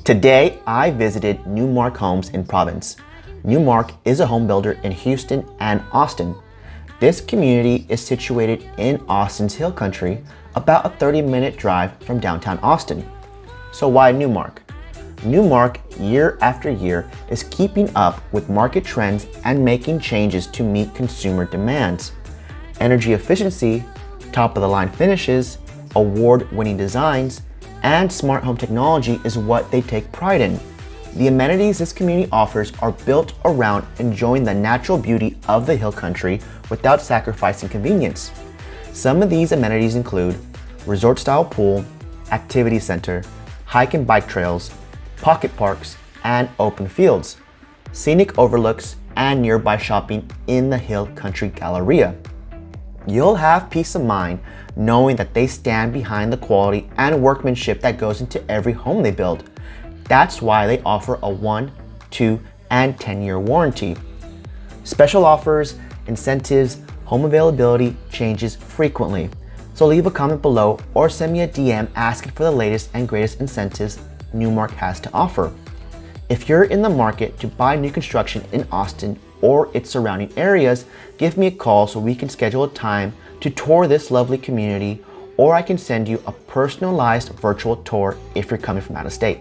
Today, I visited Newmark Homes in Provence. Newmark is a home builder in Houston and Austin. This community is situated in Austin's Hill Country, about a 30-minute drive from downtown Austin. So why Newmark? Newmark, year after year, is keeping up with market trends and making changes to meet consumer demands. Energy efficiency, top-of-the-line finishes, award-winning designs, and smart home technology is what they take pride in. The amenities this community offers are built around enjoying the natural beauty of the hill country without sacrificing convenience. Some of these amenities include resort-style pool, activity center, hike and bike trails, pocket parks, and open fields, scenic overlooks, and nearby shopping in the Hill Country Galleria. You'll have peace of mind knowing that they stand behind the quality and workmanship that goes into every home they build. That's why they offer a 1, 2, and 10-year warranty. Special offers, incentives, home availability changes frequently. So leave a comment below or send me a DM asking for the latest and greatest incentives Newmark has to offer. If you're in the market to buy new construction in Austin or its surrounding areas, give me a call so we can schedule a time to tour this lovely community, or I can send you a personalized virtual tour if you're coming from out of state.